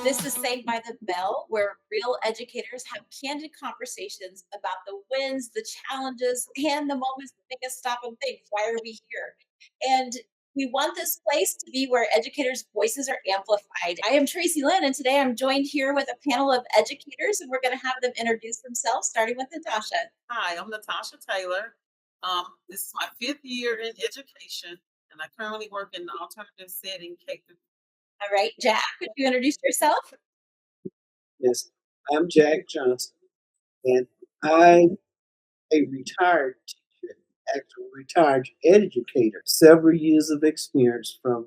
This is Saved by the Bell, where real educators have candid conversations about the wins, the challenges, and the moments that make us stop and think, why are we here? And we want this place to be where educators' voices are amplified. I am Tracy Lynn, and today I'm joined here with a panel of educators, and we're going to have them introduce themselves, starting with Natasha. Hi, I'm Natasha Taylor. This is my fifth year in education, and I currently work in the alternative setting K through. All right, Jack, could you introduce yourself? Yes, I'm Jack Johnson, and I'm a retired teacher, actually retired educator. Several years of experience from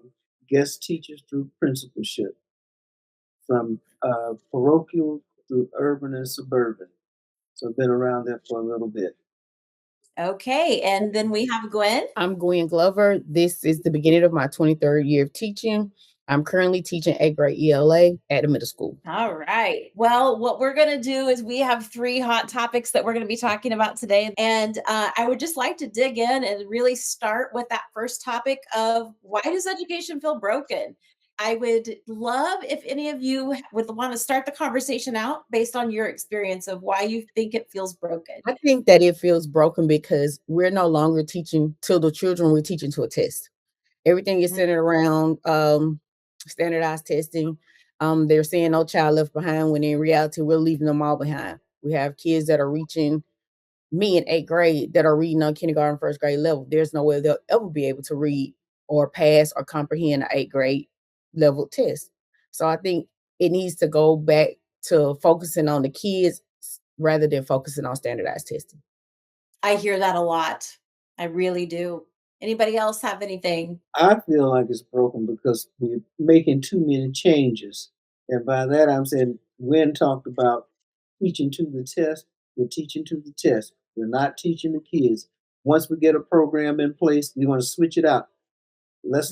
guest teachers through principalship, from parochial through urban and suburban. So I've been around that for a little bit. Okay, and then we have Gwen. I'm Gwen Glover. This is the beginning of my 23rd year of teaching. I'm currently teaching 8th grade ELA at a middle school. All right. Well, what we're going to do is we have three hot topics that we're going to be talking about today. And I would just like to dig in and really start with that first topic of why does education feel broken? I would love if any of you would want to start the conversation out based on your experience of why you think it feels broken. I think that it feels broken because we're no longer teaching to the children, we're teaching to a test. Everything is Mhm. centered around standardized testing. They're saying no child left behind when in reality, we're leaving them all behind. We have kids that are reaching me in 8th grade that are reading on kindergarten, first grade level. There's no way they'll ever be able to read or pass or comprehend an 8th grade level test. So I think it needs to go back to focusing on the kids rather than focusing on standardized testing. I hear that a lot. I really do. Anybody else have anything? I feel like it's broken because we're making too many changes. And by that, I'm saying Gwen talked about teaching to the test. We're teaching to the test. We're not teaching the kids. Once we get a program in place, we want to switch it out. Let's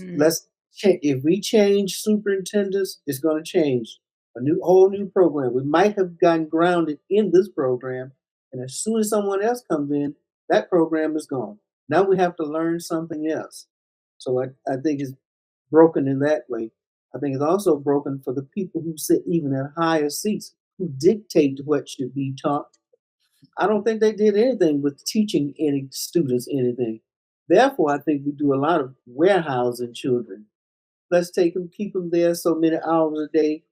check. If we change superintendents, it's going to change a whole new program. We might have gotten grounded in this program, and as soon as someone else comes in, that program is gone. Now we have to learn something else. So I think it's broken in that way. I think it's also broken for the people who sit even at higher seats, who dictate what should be taught. I don't think they did anything with teaching any students anything. Therefore, I think we do a lot of warehousing children. Let's take them, keep them there so many hours a day.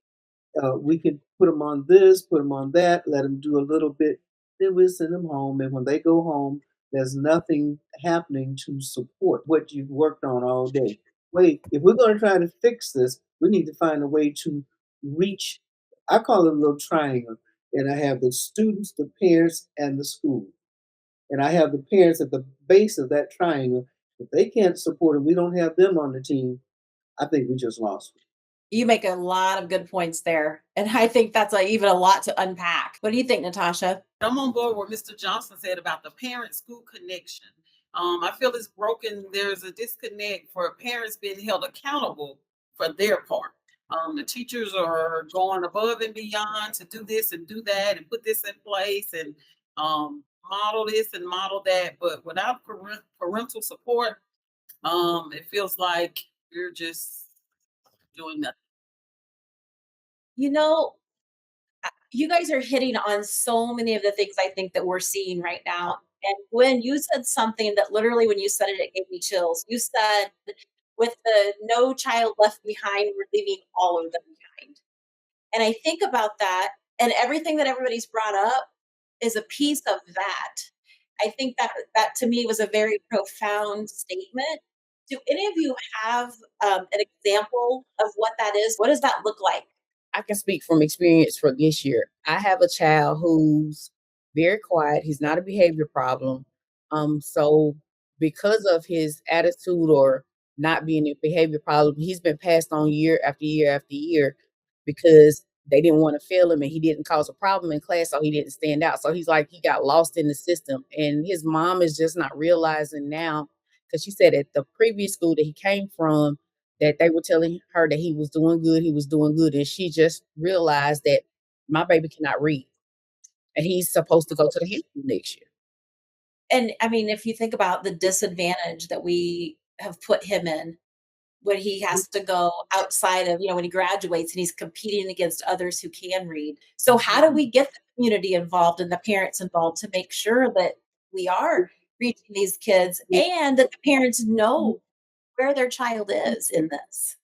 We can put them on this, put them on that, let them do a little bit. Then we'll send them home. And when they go home, there's nothing happening to support what you've worked on all day. Wait, if we're going to try to fix this, we need to find a way to reach. I call it a little triangle. And I have the students, the parents, and the school. And I have the parents at the base of that triangle. If they can't support it, we don't have them on the team. I think we just lost. You make a lot of good points there. And I think that's even a lot to unpack. What do you think, Natasha? I'm on board what Mr. Johnson said about the parent-school connection. I feel it's broken. There's a disconnect for parents being held accountable for their part. The teachers are going above and beyond to do this and do that and put this in place and model this and model that. But without parental support, it feels like you're just doing nothing. You know, you guys are hitting on so many of the things I think that we're seeing right now. And when you said something that literally, when you said it, it gave me chills. You said, with the no child left behind, we're leaving all of them behind. And I think about that, and everything that everybody's brought up is a piece of that. I think that that to me was a very profound statement. Do any of you have an example of what that is? What does that look like? I can speak from experience for this year. I have a child who's very quiet. He's not a behavior problem. So because of his attitude or not being a behavior problem, he's been passed on year after year after year because they didn't want to fail him and he didn't cause a problem in class, so he didn't stand out. So he's like he got lost in the system. And his mom is just not realizing now because she said at the previous school that he came from, that they were telling her that he was doing good, and she just realized that my baby cannot read, and he's supposed to go to the high school next year. And I mean, if you think about the disadvantage that we have put him in, when he has to go outside of, when he graduates and he's competing against others who can read. So how do we get the community involved and the parents involved to make sure that we are reaching these kids and that the parents know where their child is in this?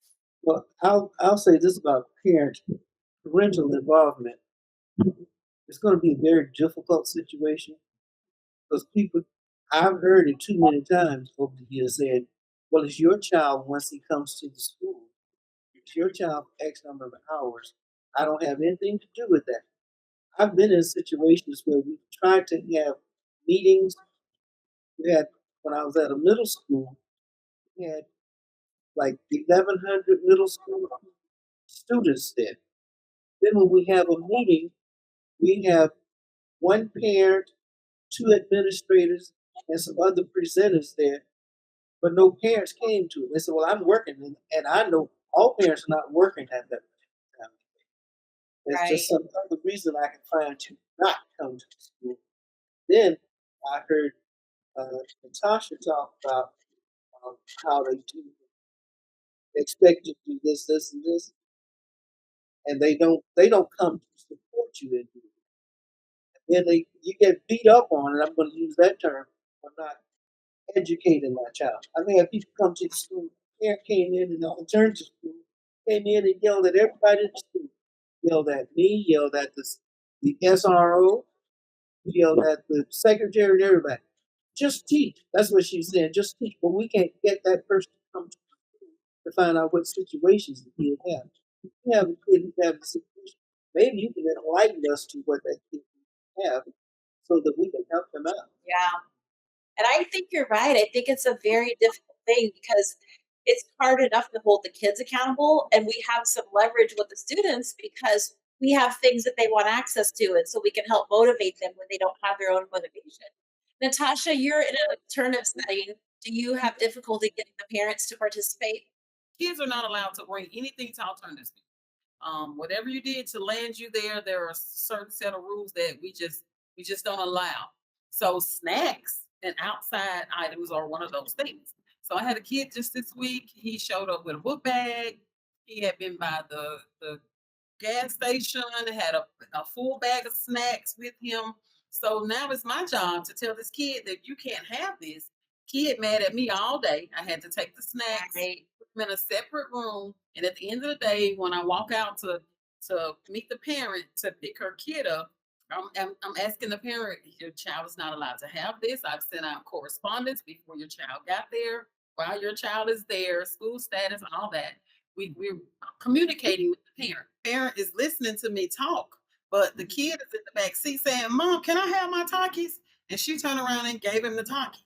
Well, I'll say this about parental involvement. It's going to be a very difficult situation because people, I've heard it too many times over the years saying, "Well, it's your child once he comes to the school. It's your child for X number of hours. I don't have anything to do with that." I've been in situations where we tried to have meetings. We had when I was at a middle school, we had like 1,100 middle school students there. Then when we have a meeting, we have one parent, two administrators, and some other presenters there, but no parents came to it. They said, "Well, I'm working," and I know all parents are not working at that time. There's just Right. some other reason I can find to not come to the school. Then I heard Natasha talk about how they expect you to do this, this, and this, and they don't come to support you in doing it. Then you get beat up on, and I'm going to use that term for not educating my child. I think if people come to the school, parent came in and alternative school, came in and yelled at everybody in the school, yelled at me, yelled at the SRO, yelled at the secretary and everybody. Just teach. That's what she's saying. Just teach. But we can't get that person to come to the school to find out what situations the kid has. If you have a kid who has a situation, maybe you can enlighten us to what that kid have so that we can help them out. Yeah. And I think you're right. I think it's a very difficult thing because it's hard enough to hold the kids accountable, and we have some leverage with the students because we have things that they want access to, and so we can help motivate them when they don't have their own motivation. Natasha, you're in an alternative setting. Do you have difficulty getting the parents to participate? Kids are not allowed to bring anything to alternatives. Whatever you did to land you there, there are a certain set of rules that we just don't allow. So snacks and outside items are one of those things. So I had a kid just this week. He showed up with a book bag. He had been by the gas station, had a full bag of snacks with him. So now it's my job to tell this kid that you can't have this. Kid mad at me all day. I had to take the snacks, Right. put them in a separate room, and at the end of the day, when I walk out to meet the parent to pick her kid up, I'm asking the parent, your child is not allowed to have this. I've sent out correspondence before your child got there, while your child is there, school status, and all that. We're communicating with the parent. Parent is listening to me talk, but the kid is in the back seat saying, "Mom, can I have my Takis?" And she turned around and gave him the Takis.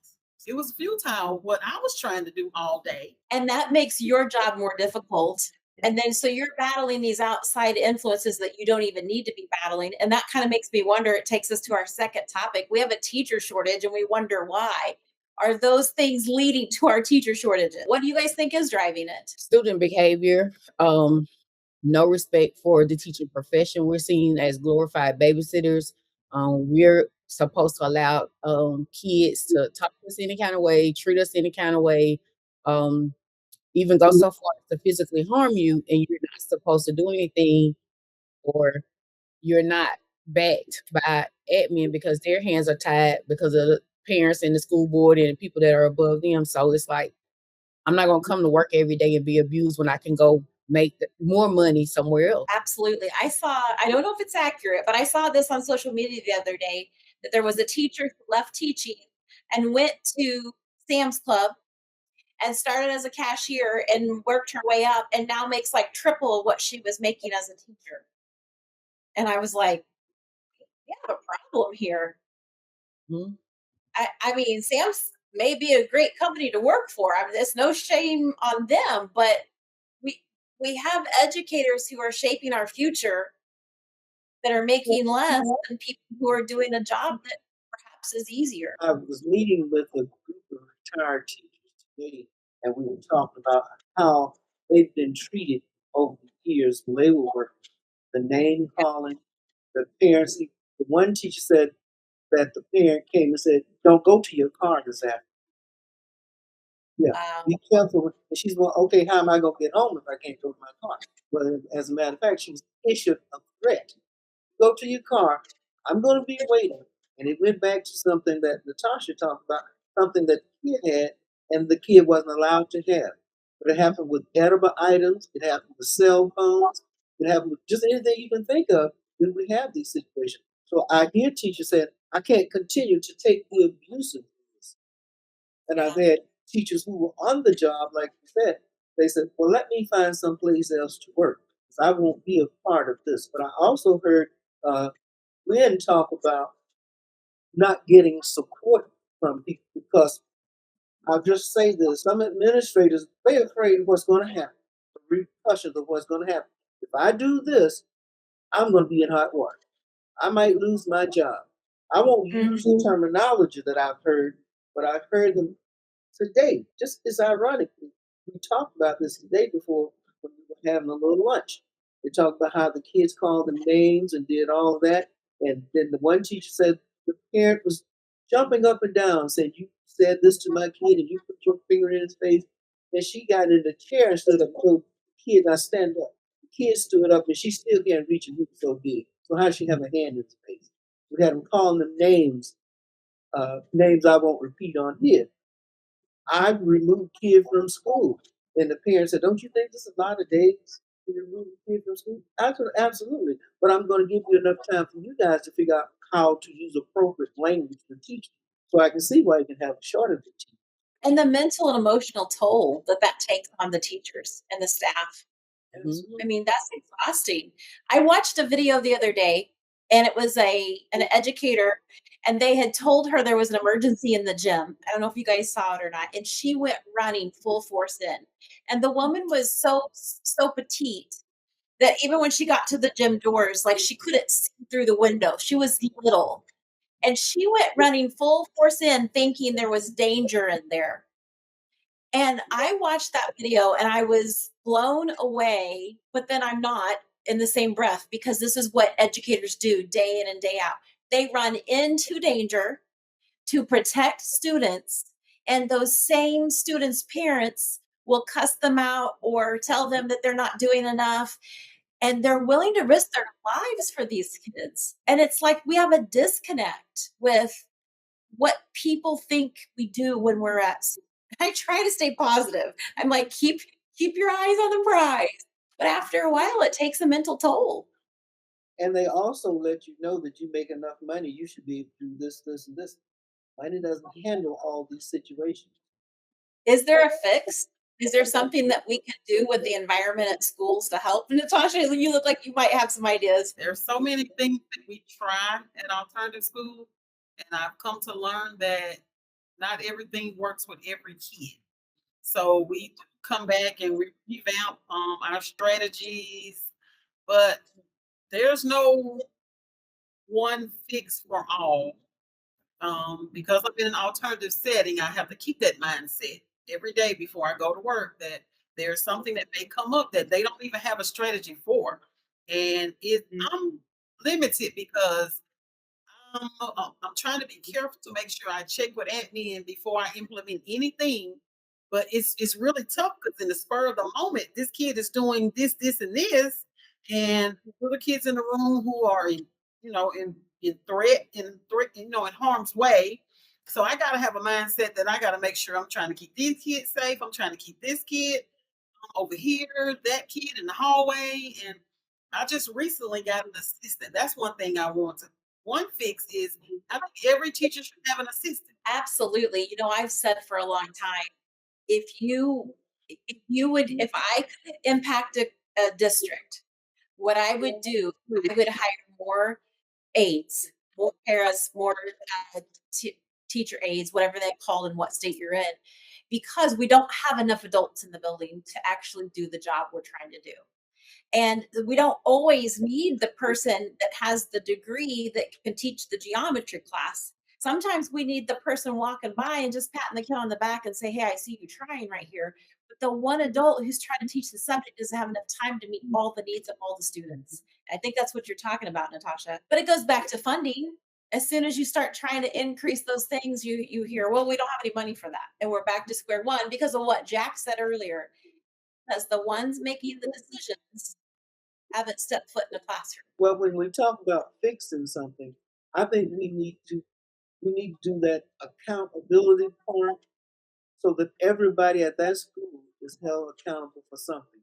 It was futile what I was trying to do all day. And that makes your job more difficult. And then so you're battling these outside influences that you don't even need to be battling. And that kind of makes me wonder. It takes us to our second topic. We have a teacher shortage and we wonder why. Are those things leading to our teacher shortages? What do you guys think is driving it? Student behavior, no respect for the teaching profession. We're seen as glorified babysitters. We're supposed to allow kids to talk to us any kind of way, treat us any kind of way, um, even go so far as to physically harm you, and you're not supposed to do anything, or you're not backed by admin because their hands are tied because of the parents and the school board and the people that are above them. So it's like, I'm not gonna come to work every day and be abused when I can go make more money somewhere else. Absolutely. I don't know if it's accurate, but I saw this on social media the other day that there was a teacher who left teaching and went to Sam's Club and started as a cashier and worked her way up and now makes like triple what she was making as a teacher. And I was like, we have a problem here. Mhm. I mean, Sam's may be a great company to work for. I mean, there's no shame on them, but we we have educators who are shaping our future that are making less than people who are doing a job that perhaps is easier. I was meeting with a group of retired teachers today, and we were talking about how they've been treated over the years when they were working. The name calling, the parents. The one teacher said that the parent came and said, "Don't go to your car this afternoon." Yeah, Wow. be careful. And she's going, okay, how am I going to get home if I can't go to my car? Well, as a matter of fact, she was issued a threat. Go to your car. I'm going to be waiting. And it went back to something that Natasha talked about, something that the kid had, and the kid wasn't allowed to have. But it happened with edible items. It happened with cell phones. It happened with just anything you can think of when we have these situations. So I hear teachers saying, I can't continue to take the abuse of this. And I've Yeah. had teachers who were on the job, like you said, they said, well, let me find someplace else to work because I won't be a part of this. But I also heard uh, Gwen talk about not getting support from people because I'll just say this some administrators, they're afraid of what's going to happen, the repercussions of what's going to happen. If I do this, I'm going to be in hot water. I might lose my job. I won't use the terminology that I've heard, but I've heard them today. Just as ironically, we talked about this the day before when we were having a little lunch. They talked about how the kids called them names and did all of that. And then the one teacher said the parent was jumping up and down, said, you said this to my kid and you put your finger in his face. And she got in the chair and stood up, told the kid, now stand up. The kid stood up and she still can't reach a hoop so big. So how does she have a hand in his face? We had them calling them names, names I won't repeat on here. I removed kids from school. And the parents said, don't you think this is a lot of days to remove a kid from school? Absolutely. But I'm going to give you enough time for you guys to figure out how to use appropriate language for teaching. So I can see why you can have a shortage of teachers. And the mental and emotional toll that that takes on the teachers and the staff. Mhm. I Absolutely. mean, that's exhausting. I watched a video the other day, and it was an educator, and they had told her there was an emergency in the gym. I don't know if you guys saw it or not, and she went running full force in. And the woman was so petite that even when she got to the gym doors, like she couldn't see through the window. She was little, and she went running full force in, thinking there was danger in there. And I watched that video and I was blown away, but then I'm not in the same breath because this is what educators do day in and day out. They run into danger to protect students, and those same students' parents will cuss them out or tell them that they're not doing enough. And they're willing to risk their lives for these kids. And it's like we have a disconnect with what people think we do when we're at school. I try to stay positive. I'm like, keep your eyes on the prize. But after a while, it takes a mental toll. And they also let you know that you make enough money, you should be able to do this, this, and this. Money doesn't handle all these situations. Is there a fix? Is there something that we can do with the environment at schools to help? Natasha, you look like you might have some ideas. There's so many things that we try at alternative school, and I've come to learn that not everything works with every kid. So we do come back and we revamp our strategies, but there's no one fix for all. Because I'm in an alternative setting, I have to keep that mindset every day before I go to work that there's something that may come up that they don't even have a strategy for. And I'm limited because I'm trying to be careful to make sure I check with admin before I implement anything. But it's really tough because in the spur of the moment, this kid is doing this, this, and this, and other kids in the room who are in, in harm's way. So I gotta have a mindset that I gotta make sure I'm trying to keep these kids safe. I'm trying to keep this kid over here, that kid in the hallway. And I just recently got an assistant. That's one thing I want to. One fix is I think every teacher should have an assistant. Absolutely. You know, I've said for a long time, if I could impact a district, what I would do, I would hire more aides, more paras, more uh, t- teacher aides, whatever they call in what state you're in, because we don't have enough adults in the building to actually do the job we're trying to do. And we don't always need the person that has the degree that can teach the geometry class. Sometimes we need the person walking by and just patting the kid on the back and say, hey, I see you trying right here. But the one adult who's trying to teach the subject doesn't have enough time to meet all the needs of all the students. I think that's what you're talking about, Natasha. But it goes back to funding. As soon as you start trying to increase those things, you hear, well, we don't have any money for that. And we're back to square one because of what Jack said earlier, because the ones making the decisions haven't stepped foot in the classroom. Well, when we talk about fixing something, I think we need to do that accountability part so that everybody at that school is held accountable for something.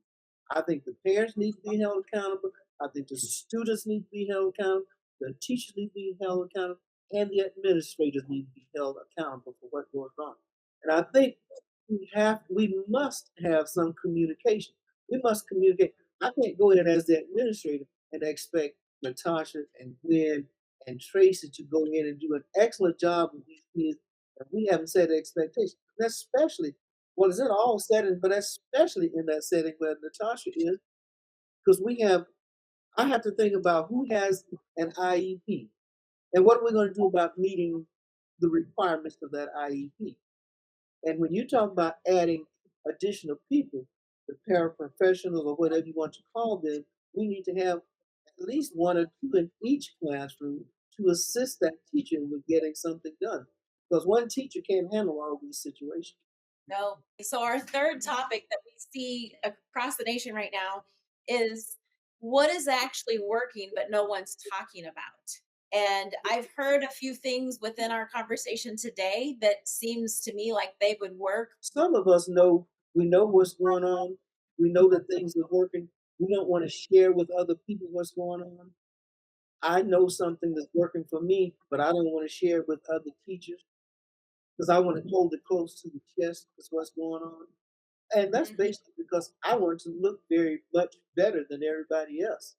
I think the parents need to be held accountable. I think the students need to be held accountable. The teachers need to be held accountable, and the administrators need to be held accountable for what goes on. And I think we must have some communication. We must communicate. I can't go in as the administrator and expect Natasha and Gwen and Tracy to go in and do an excellent job with these kids, and we haven't set expectations. And especially, well, it's in all settings, but especially in that setting where Natasha is, because I have to think about who has an IEP and what are we going to do about meeting the requirements of that IEP. And when you talk about adding additional people, the paraprofessionals or whatever you want to call them, we need to have at least one or two in each classroom to assist that teacher with getting something done. Because one teacher can't handle all these situations. No. So our third topic that we see across the nation right now is what is actually working, but no one's talking about. And I've heard a few things within our conversation today that seems to me like they would work. Some of us know, we know what's going on. We know that things are working. We don't want to share with other people what's going on. I know something that's working for me, but I don't want to share it with other teachers because I want to hold it close to the chest. That's what's going on. And that's Mhm. basically because I want to look very much better than everybody else.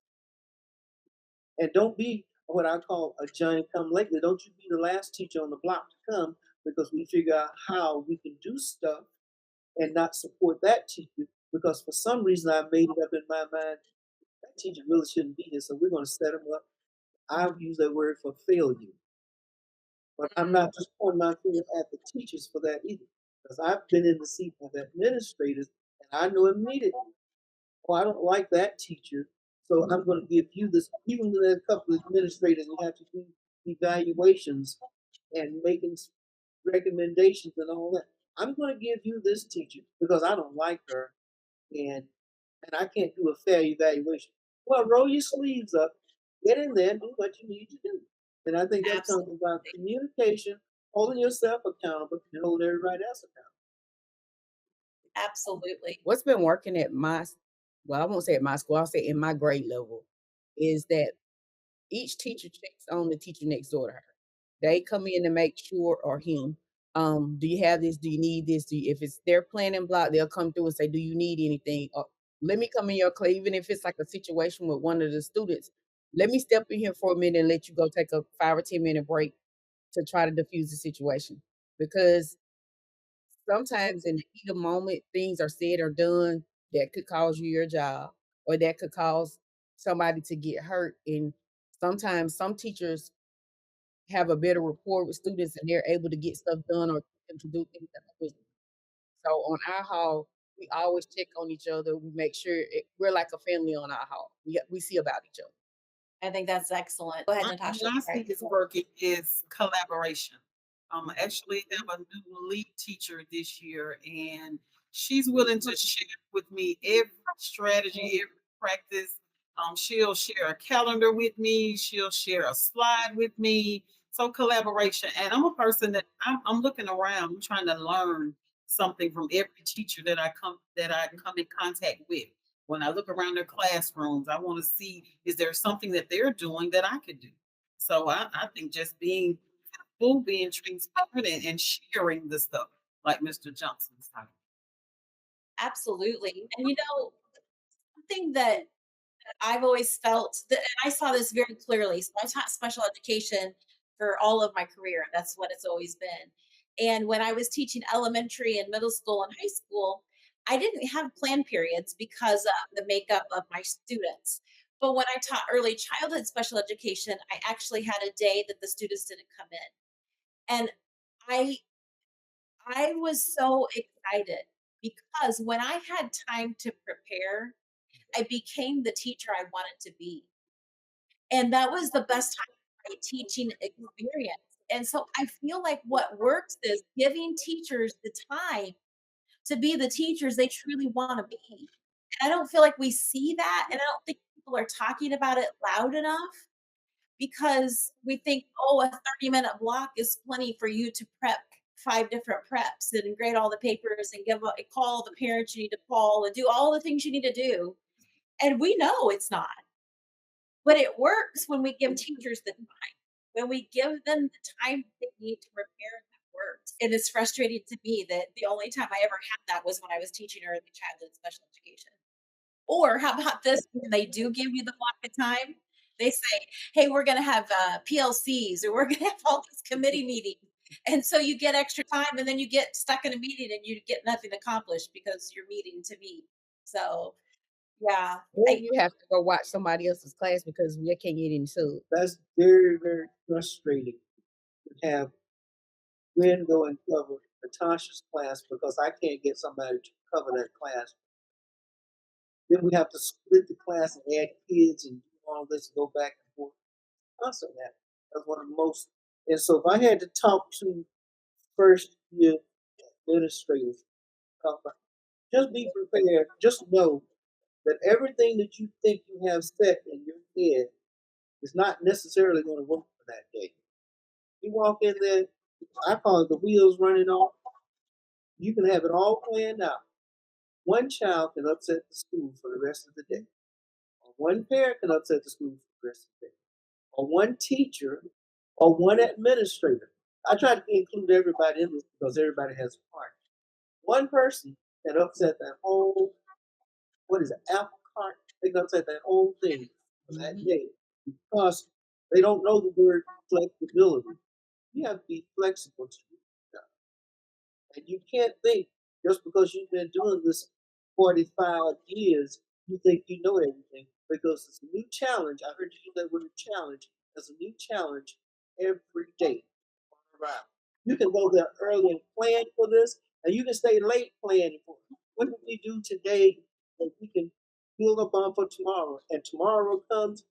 And don't be what I call a giant come lately. Don't you be the last teacher on the block to come because we figure out how we can do stuff and not support that teacher because for some reason I made it up in my mind that teacher really shouldn't be here, so we're going to set him up. I've used that word for failure, but I'm Mm. not just pointing my finger at the teachers for that either, because I've been in the seat of administrators and I know immediately, oh, I don't like that teacher, so I'm going to give you this. Even with a couple of administrators who have to do evaluations and making recommendations and all that, I'm going to give you this teacher because I don't like her and I can't do a fair evaluation. Well, roll your sleeves up, get in there, and do what you need to do. And I think that comes about Absolutely. communication, holding yourself accountable, and holding everybody else accountable. Absolutely. What's been working at well, I won't say at my school, I'll say in my grade level, is that each teacher checks on the teacher next door to her. They come in to make sure, or him, do you have this? Do you need this? If it's their planning block, they'll come through and say, do you need anything? Or let me come in your class, even if it's like a situation with one of the students, let me step in here for a minute and let you go take a 5 or 10 minute break to try to diffuse the situation. Because sometimes in the heat of moment, things are said or done that could cause you your job or that could cause somebody to get hurt. And sometimes some teachers have a better rapport with students and they're able to get stuff done or get them to do things that others. So on our hall, we always check on each other. We make sure we're like a family on our hall. We see about each other. I think that's excellent. Go ahead, What Natasha. I see Sorry. is working is collaboration. I actually have a new lead teacher this year, and she's willing to share with me every strategy, every practice. She'll share a calendar with me. She'll share a slide with me. So collaboration, and I'm a person that I'm looking around. I'm trying to learn something from every teacher that I come in contact with. When I look around their classrooms, I want to see is there something that they're doing that I could do. So I think just being full, being transparent and sharing the stuff like Mr. Johnson's talking. Absolutely. And something that I've always felt that, and I saw this very clearly. So I taught special education for all of my career. That's what it's always been. And when I was teaching elementary and middle school and high school, I didn't have plan periods because of the makeup of my students. But when I taught early childhood special education, I actually had a day that the students didn't come in. And I I was so excited because when I had time to prepare, I became the teacher I wanted to be. And that was the best time teaching experience. And so I feel like what works is giving teachers the time to be the teachers they truly want to be. And I don't feel like we see that. And I don't think people are talking about it loud enough because we think, oh, a 30-minute block is plenty for you to prep five different preps and grade all the papers and call the parents you need to call and do all the things you need to do. And we know it's not, but it works when we give teachers the time, when we give them the time they need to prepare, that works. And it's frustrating to me that the only time I ever had that was when I was teaching early childhood special education. Or how about this? When they do give you the block of time, they say, "Hey, we're gonna have, PLCs, or we're gonna have all these committee meetings." And so you get extra time, and then you get stuck in a meeting, and you get nothing accomplished because you're meeting to meet. So, yeah, Or I you have to go watch somebody else's class because we can't get into it. That's very, very frustrating to have Gwen go and cover Natasha's class because I can't get somebody to cover that class. Then we have to split the class and add kids and do all this and go back and forth. Constant that. That's one of the most. And so if I had to talk to first year administrators, just be prepared. Just know that everything that you think you have set in your head is not necessarily going to work for that day. You walk in there, I call it the wheels running off. You can have it all planned out. One child can upset the school for the rest of the day. Or one parent can upset the school for the rest of the day. Or one teacher or one administrator. I try to include everybody in this because everybody has a part. One person can upset that whole, what is it, apple cart? They can upset that whole thing for that Mhm. day because they don't know the word flexibility. You have to be flexible to do stuff. And you can't think just because you've been doing this 45 years, you think you know everything because it's a new challenge. I heard you use that word challenge. There's a new challenge every day. Right. You can go there early and plan for this, and you can stay late planning for it. What can we do today that we can build upon for tomorrow? And tomorrow comes,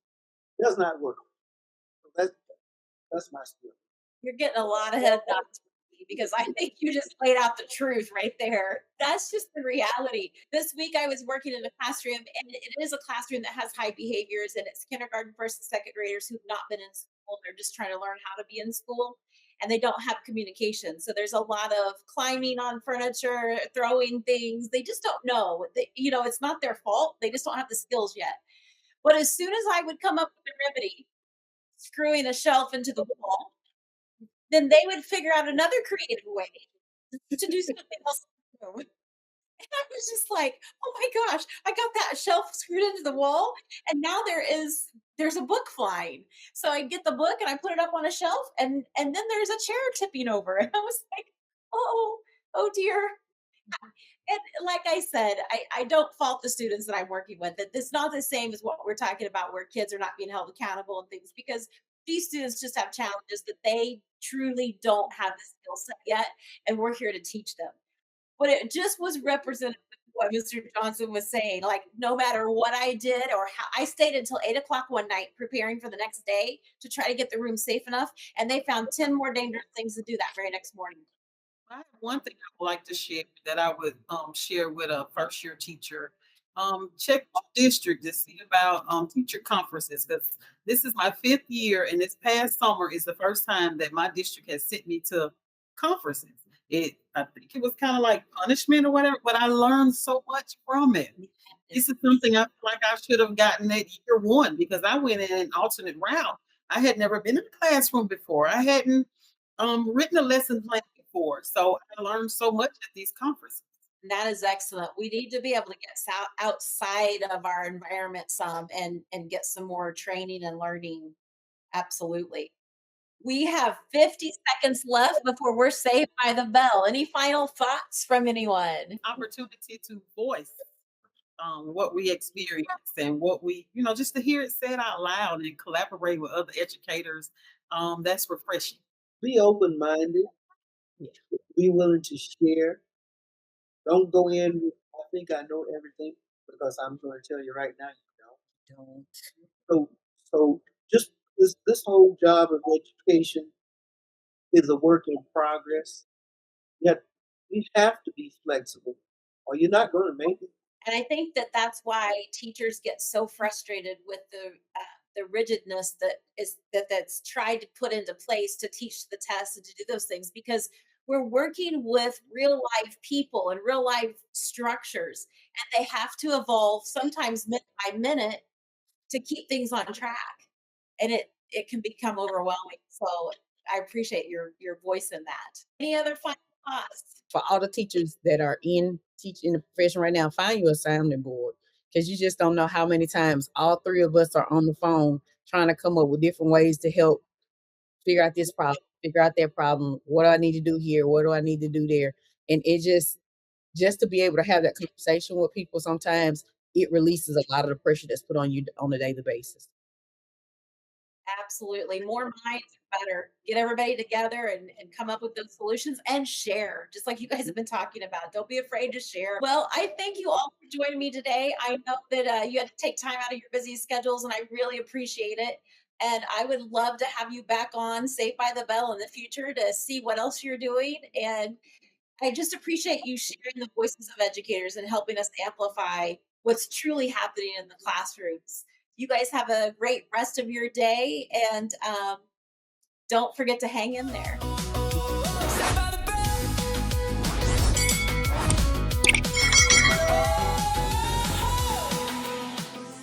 does not work. So that's my skill. you're getting a lot of head nods from me because I think you just laid out the truth right there. That's just the reality. This week I was working in a classroom, and it is a classroom that has high behaviors, and it's kindergarten, first, and second graders who've not been in school. They're just trying to learn how to be in school, and they don't have communication. So there's a lot of climbing on furniture, throwing things. They just don't know. It's not their fault. They just don't have the skills yet. But as soon as I would come up with a remedy, screwing a shelf into the wall, then they would figure out another creative way to do something else in the room. And I was just like, "Oh my gosh, I got that shelf screwed into the wall, and now there's a book flying." So I get the book and I put it up on a shelf, and then there's a chair tipping over. And I was like, "Oh, oh dear." And like I said, I don't fault the students that I'm working with. That it's not the same as what we're talking about, where kids are not being held accountable and things, because these students just have challenges that they truly don't have the skill set yet, and we're here to teach them. But it just was representative of what Mr. Johnson was saying. Like, no matter what I did or how I stayed until 8 o'clock one night preparing for the next day to try to get the room safe enough, and they found 10 more dangerous things to do that very next morning. I have one thing I would like to share that I would share with a first year teacher. Check your district to see about teacher conferences because this is my fifth year, and this past summer is the first time that my district has sent me to conferences. I think it was kind of like punishment or whatever, but I learned so much from it. This is something I feel like I should have gotten at year one because I went in an alternate route. I had never been in a classroom before. I hadn't written a lesson plan before, so I learned so much at these conferences. That is excellent. We need to be able to get outside of our environment some and get some more training and learning. Absolutely. We have 50 seconds left before we're saved by the bell. Any final thoughts from anyone? Opportunity to voice what we experience and what just to hear it said out loud and collaborate with other educators. That's refreshing. Be open minded. Yeah. Be willing to share. Don't go in with, I think I know everything because I'm going to tell you right now, you don't. Don't. So, so just this whole job of education is a work in progress. Yet you have to be flexible, or you're not going to make it. And I think that that's why teachers get so frustrated with the rigidness that's tried to put into place to teach the tests and to do those things because we're working with real life people and real life structures, and they have to evolve sometimes minute by minute to keep things on track, and it can become overwhelming. So I appreciate your voice in that. Any other final thoughts? For all the teachers that are in teaching the profession right now, find you a sounding board because you just don't know how many times all three of us are on the phone trying to come up with different ways to help figure out this problem, figure out that problem. What do I need to do here? What do I need to do there? And it just to be able to have that conversation with people sometimes it releases a lot of the pressure that's put on you on a daily basis. Absolutely. More minds are better. Get everybody together and come up with those solutions and share, just like you guys have been talking about. Don't be afraid to share. Well, I thank you all for joining me today. I know that you had to take time out of your busy schedules, and I really appreciate it. And I would love to have you back on Saved by the Bell in the future to see what else you're doing. And I just appreciate you sharing the voices of educators and helping us amplify what's truly happening in the classrooms. You guys have a great rest of your day and don't forget to hang in there.